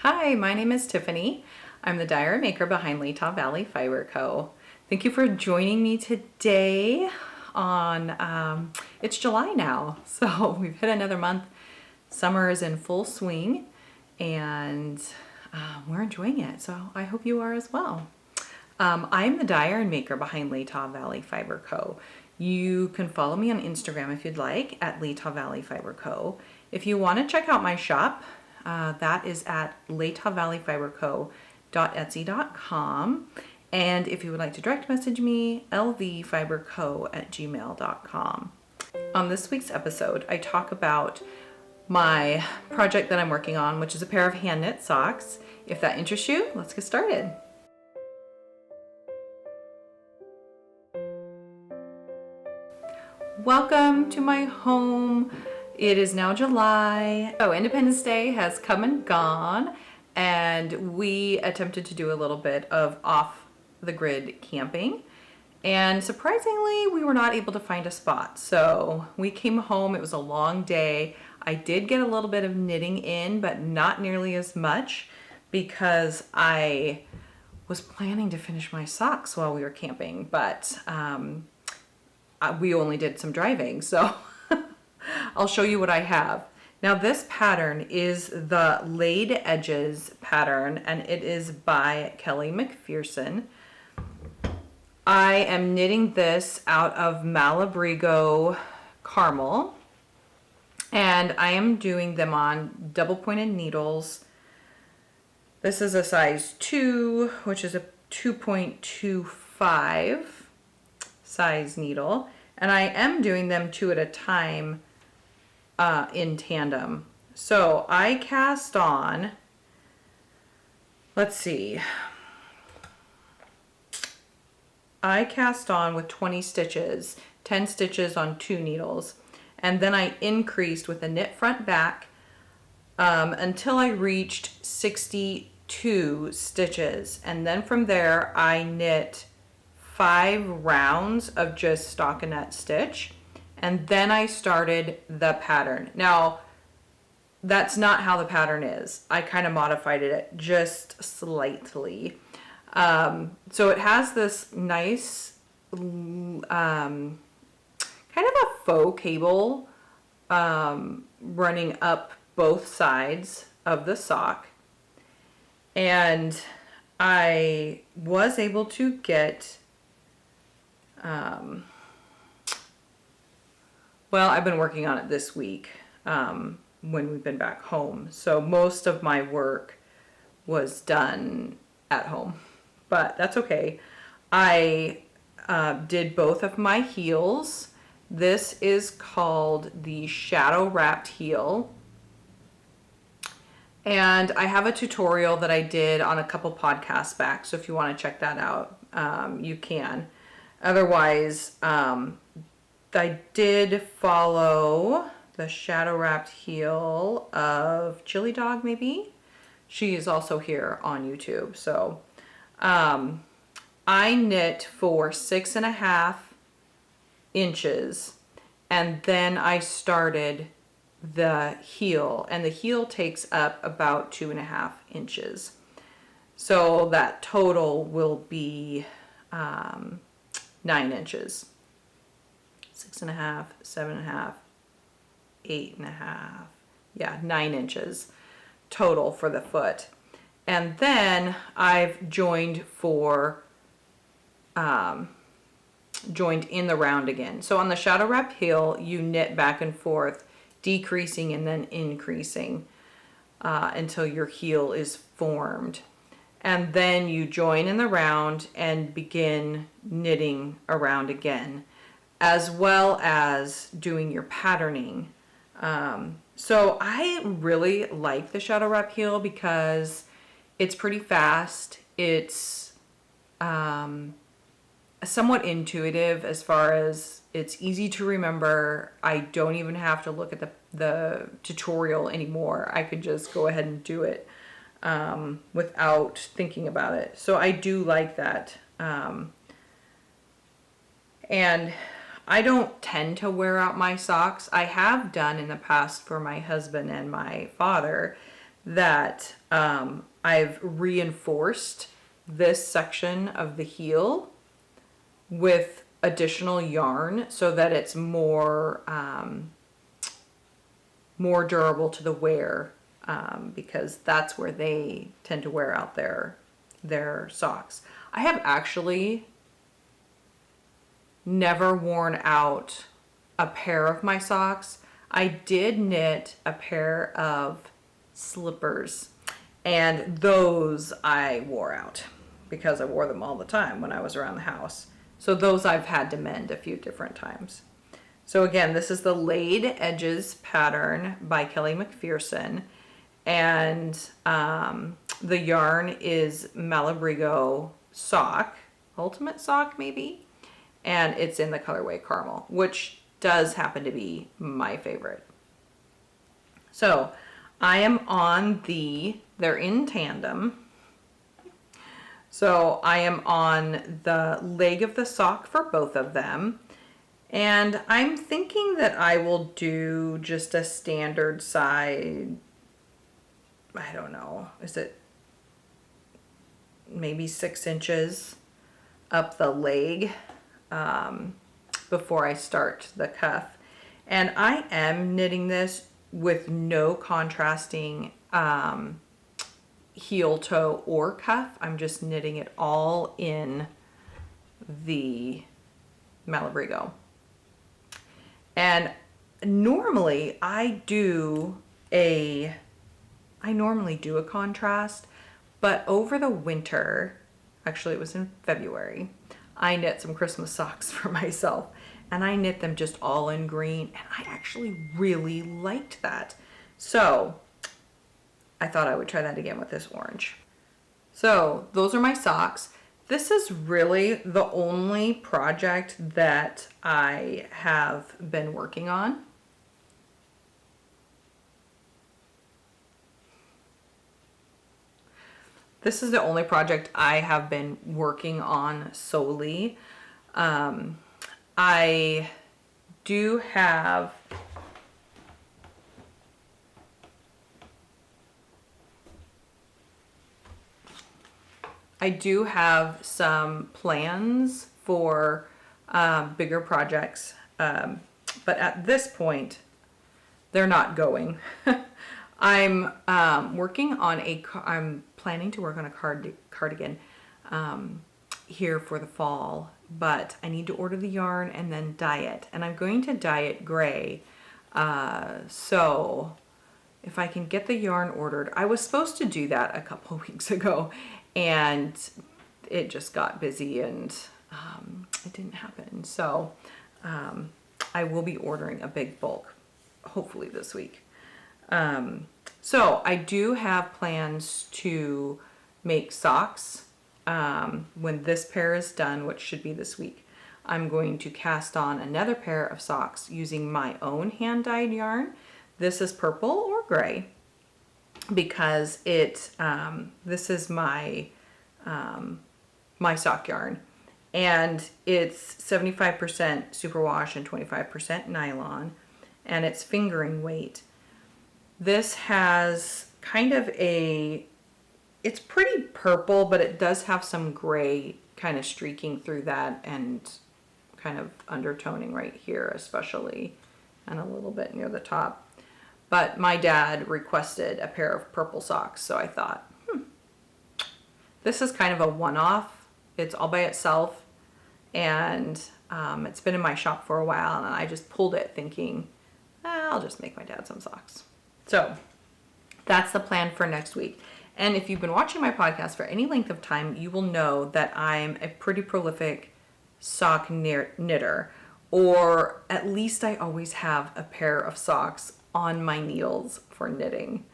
Hi, my name is Tiffany. I'm the dyer and maker behind Latah Valley Fiber Co. Thank you for joining me today on, it's July now, so we've hit another month. Summer is in full swing and we're enjoying it, so I hope you are as well. I'm the dyer and maker behind Latah Valley Fiber Co. You can follow me on Instagram if you'd like at Latah Valley Fiber Co. If you want to check out my shop, that is at latahvalleyfiberco.etsy.com. And if you would like to direct message me, lvfiberco@gmail.com. On this week's episode, I talk about my project that I'm working on, which is a pair of hand knit socks. If that interests you, let's get started. Welcome to my home. It is now July. Oh, Independence Day has come and gone, and we attempted to do a little bit of off the grid camping. And surprisingly, we were not able to find a spot. So we came home, it was a long day. I did get a little bit of knitting in, but not nearly as much because I was planning to finish my socks while we were camping, but we only did some driving, so I'll show you what I have. Now this pattern is the Laid Edges pattern, and it is by Kellie MacPherson. I am knitting this out of Malabrigo caramel, and I am doing them on double pointed needles. This is a size 2, which is a 2.25 size needle, and I am doing them 2 at a time in tandem. So I cast on, let's see, I cast on with 20 stitches, 10 stitches on 2 needles, and then I increased with a knit front back until I reached 62 stitches, and then from there I knit 5 rounds of just stockinette stitch, and then I started the pattern. Now, that's not how the pattern is. I kind of modified it just slightly. So it has this nice kind of a faux cable running up both sides of the sock, and I was able to get well, I've been working on it this week when we've been back home. So most of my work was done at home, but that's okay. I did both of my heels. This is called the Shadow Wrapped Heel. And I have a tutorial that I did on a couple podcasts back. So if you want to check that out, you can. Otherwise, I did follow the Shadow Wrapped Heel of Chili Dog, maybe. She is also here on YouTube. So I knit for 6.5 inches, and then I started the heel, and the heel takes up about 2.5 inches. So that total will be 9 inches. 6.5, 7.5, 8.5, yeah, 9 inches total for the foot. And then I've joined joined in the round again. So on the Shadow Wrap heel, you knit back and forth, decreasing and then increasing until your heel is formed. And then you join in the round and begin knitting around again, as well as doing your patterning. So I really like the Shadow Wrap heel because it's pretty fast. It's somewhat intuitive as far as it's easy to remember. I don't even have to look at the tutorial anymore. I could just go ahead and do it without thinking about it. So I do like that. And I don't tend to wear out my socks. I have done in the past for my husband and my father. that I've reinforced this section of the heel with additional yarn so that it's more more durable to the wear, because that's where they tend to wear out their socks. I have actually never worn out a pair of my socks. I did knit a pair of slippers, and those I wore out because I wore them all the time when I was around the house. So those I've had to mend a few different times. So again, this is the Laid Edges pattern by Kellie MacPherson, and the yarn is Malabrigo Sock, Ultimate Sock maybe, and it's in the colorway Caramel, which does happen to be my favorite. So I am on they're in tandem. So I am on the leg of the sock for both of them. And I'm thinking that I will do just a standard side, I don't know, is it maybe 6 inches up the leg before I start the cuff. And I am knitting this with no contrasting heel, toe, or cuff. I'm just knitting it all in the Malabrigo. And normally I normally do a contrast, but over the winter, actually it was in February, I knit some Christmas socks for myself, and I knit them just all in green, and I actually really liked that. So I thought I would try that again with this orange. So those are my socks. This is really the only project that I have been working on. This is the only project I have been working on solely. I do have some plans for bigger projects, but at this point, they're not going. I'm planning to work on a cardigan here for the fall, but I need to order the yarn and then dye it, and I'm going to dye it gray. So if I can get the yarn ordered, I was supposed to do that a couple of weeks ago, and it just got busy and it didn't happen. So I will be ordering a big bulk, hopefully this week. So I do have plans to make socks when this pair is done, which should be this week. I'm going to cast on another pair of socks using my own hand-dyed yarn. This is purple or gray because this is my my sock yarn, and it's 75% superwash and 25% nylon, and it's fingering weight. This has kind of it's pretty purple, but it does have some gray kind of streaking through that and kind of undertoning right here especially, and a little bit near the top. But my dad requested a pair of purple socks, so I thought, this is kind of a one-off. It's all by itself, and it's been in my shop for a while, and I just pulled it thinking, I'll just make my dad some socks. So that's the plan for next week. And if you've been watching my podcast for any length of time, you will know that I'm a pretty prolific sock knitter, or at least I always have a pair of socks on my needles for knitting.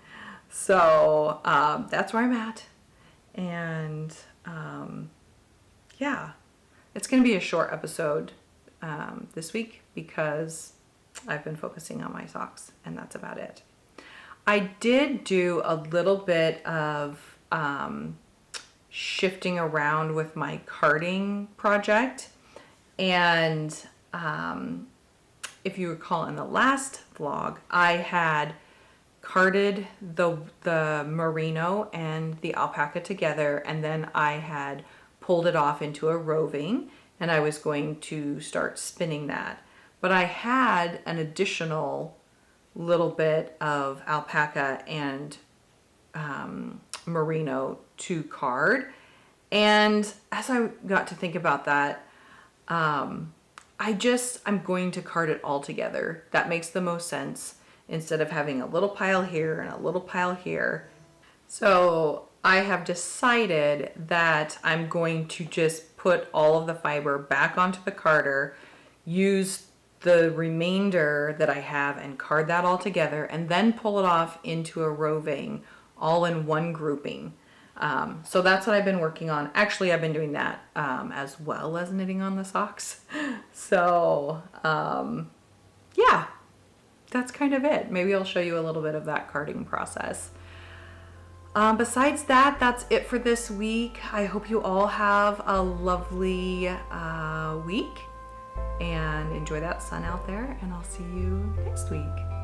So that's where I'm at. And yeah, it's going to be a short episode this week because I've been focusing on my socks, and that's about it. I did do a little bit of shifting around with my carding project, and if you recall in the last vlog, I had carded the merino and the alpaca together, and then I had pulled it off into a roving, and I was going to start spinning that. But I had an additional little bit of alpaca and merino to card. And as I got to think about that, I'm going to card it all together. That makes the most sense instead of having a little pile here and a little pile here. So I have decided that I'm going to just put all of the fiber back onto the carder, use the remainder that I have and card that all together, and then pull it off into a roving all in one grouping. So that's what I've been working on. Actually, I've been doing that as well as knitting on the socks. So yeah, that's kind of it. Maybe I'll show you a little bit of that carding process. Besides that, that's it for this week. I hope you all have a lovely week and enjoy that sun out there, and I'll see you next week.